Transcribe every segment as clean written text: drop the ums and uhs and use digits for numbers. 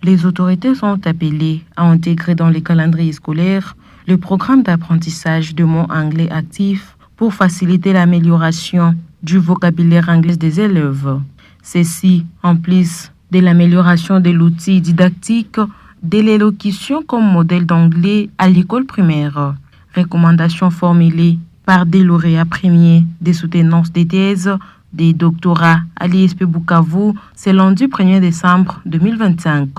Les autorités sont appelées à intégrer dans les calendriers scolaires le programme d'apprentissage de mots anglais actifs pour faciliter l'amélioration du vocabulaire anglais des élèves. Ceci, en plus de l'amélioration de l'outil didactique de l'élocution comme modèle d'anglais à l'école primaire. Recommandations formulées par des lauréats premiers des soutenances des thèses des doctorats à l'ISP Bukavu, c'est lundi 1er décembre 2025.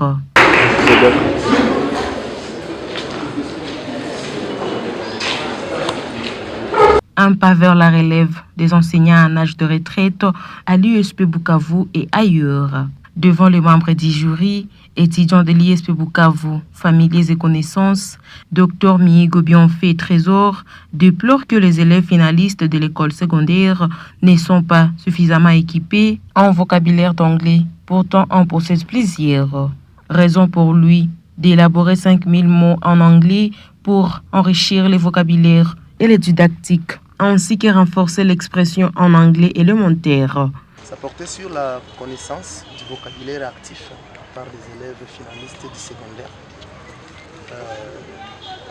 Un pas vers la relève des enseignants en âge de retraite à l'ISP Bukavu et ailleurs. Devant les membres du jury, étudiants de l'ISP Bukavu, familles et connaissances, Dr Mihigo Bionfé Trésor déplore que les élèves finalistes de l'école secondaire ne sont pas suffisamment équipés en vocabulaire d'anglais. Pourtant, on possède plaisir. Raison pour lui d'élaborer 5000 mots en anglais pour enrichir le vocabulaire et les didactiques, ainsi que renforcer l'expression en anglais élémentaire. Ça portait sur la connaissance du vocabulaire actif par les élèves finalistes du secondaire.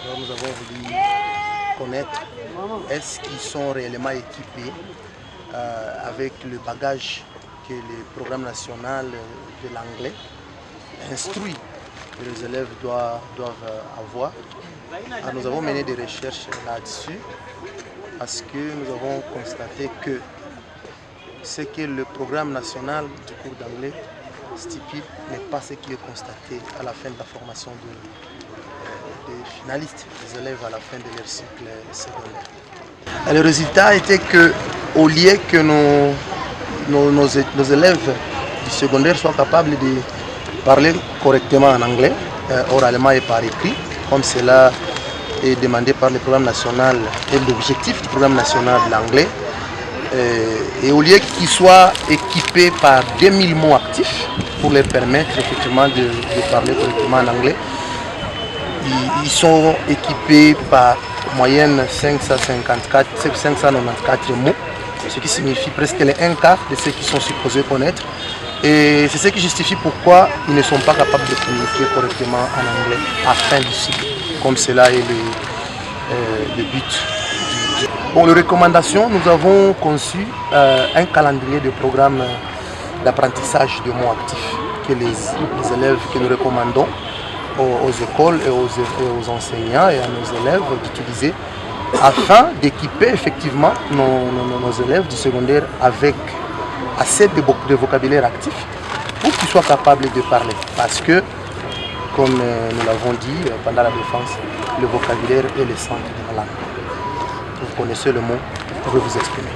Alors nous avons voulu connaître est-ce qu'ils sont réellement équipés avec le bagage que le programme national de l'anglais instruit que les élèves doivent avoir. Alors nous avons mené des recherches là-dessus parce que nous avons constaté que ce que le programme national du cours d'anglais stipule n'est pas ce qui est constaté à la fin de la formation des finalistes, des élèves à la fin de leur cycle secondaire. Et le résultat était qu'au lieu que nos élèves du secondaire soient capables de parler correctement en anglais, oralement et par écrit, comme cela est demandé par le programme national et l'objectif du programme national de l'anglais, et au lieu qu'ils soient équipés par 2000 mots actifs pour leur permettre effectivement de parler correctement en anglais, ils sont équipés par moyenne 594 mots, ce qui signifie presque les un quart de ceux qui sont supposés connaître. Et c'est ce qui justifie pourquoi ils ne sont pas capables de communiquer correctement en anglais à la fin du cycle, comme cela est le but. Pour les recommandations, nous avons conçu un calendrier de programmes d'apprentissage de mots actifs que les élèves que nous recommandons aux écoles et aux enseignants et à nos élèves d'utiliser afin d'équiper effectivement nos élèves du secondaire avec assez de vocabulaire actif pour qu'ils soient capables de parler. Parce que, comme nous l'avons dit pendant la défense, le vocabulaire est le centre de la langue. Vous connaissez le mot, vous pouvez vous exprimer.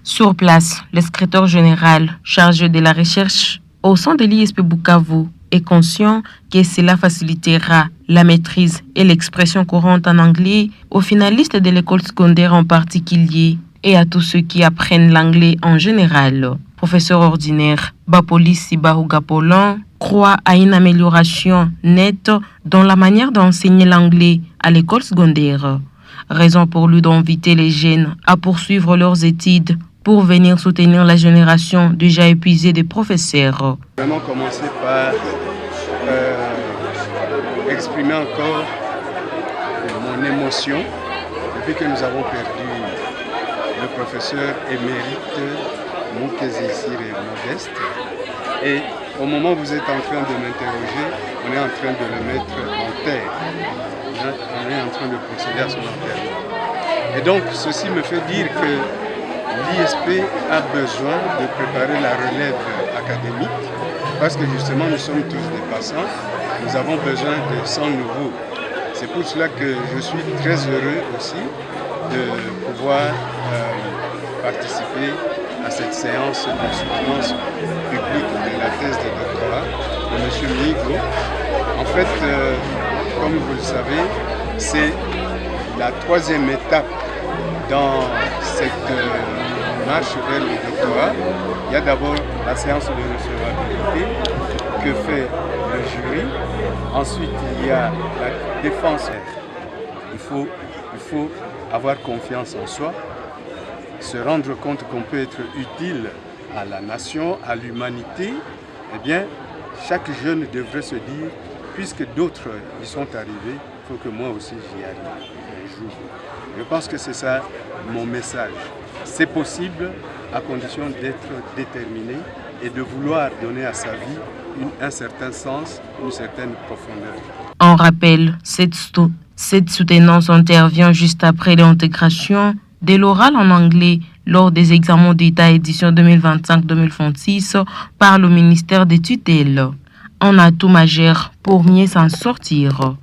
Sur place, le secrétaire général chargé de la recherche au sein de l'ISP Bukavu est conscient que cela facilitera la maîtrise et l'expression courante en anglais aux finalistes de l'école secondaire en particulier et à tous ceux qui apprennent l'anglais en général. Professeur ordinaire Bapoli Sibahugapolan croit à une amélioration nette dans la manière d'enseigner l'anglais à l'école secondaire. Raison pour lui d'inviter les jeunes à poursuivre leurs études pour venir soutenir la génération déjà épuisée des professeurs. Vraiment commencer par exprimer encore mon émotion depuis que nous avons perdu le professeur émérite Moukezi Siré Modeste. Et au moment où vous êtes en train de m'interroger, on est en train de le mettre en terre. On est en train de procéder à son enterrement. Et donc, ceci me fait dire que l'ISP a besoin de préparer la relève académique parce que justement, nous sommes tous des passants. Nous avons besoin de sang nouveau. C'est pour cela que je suis très heureux aussi de pouvoir participer à cette séance de soutenance publique de la thèse de doctorat de M. Mihigo. En fait, comme vous le savez, c'est la troisième étape dans cette marche vers le doctorat. Il y a d'abord la séance de recevabilité que fait le jury. Ensuite, il y a la défense. Il faut avoir confiance en soi, se rendre compte qu'on peut être utile à la nation, à l'humanité. Eh bien, chaque jeune devrait se dire, puisque d'autres y sont arrivés, il faut que moi aussi j'y arrive un jour. Je pense que c'est ça mon message. C'est possible à condition d'être déterminé et de vouloir donner à sa vie un certain sens, une certaine profondeur. On rappelle, cette soutenance intervient juste après l'intégration de l'oral en anglais lors des examens d'État édition 2025-2026 par le ministère des tutelles. Un atout majeur pour mieux s'en sortir.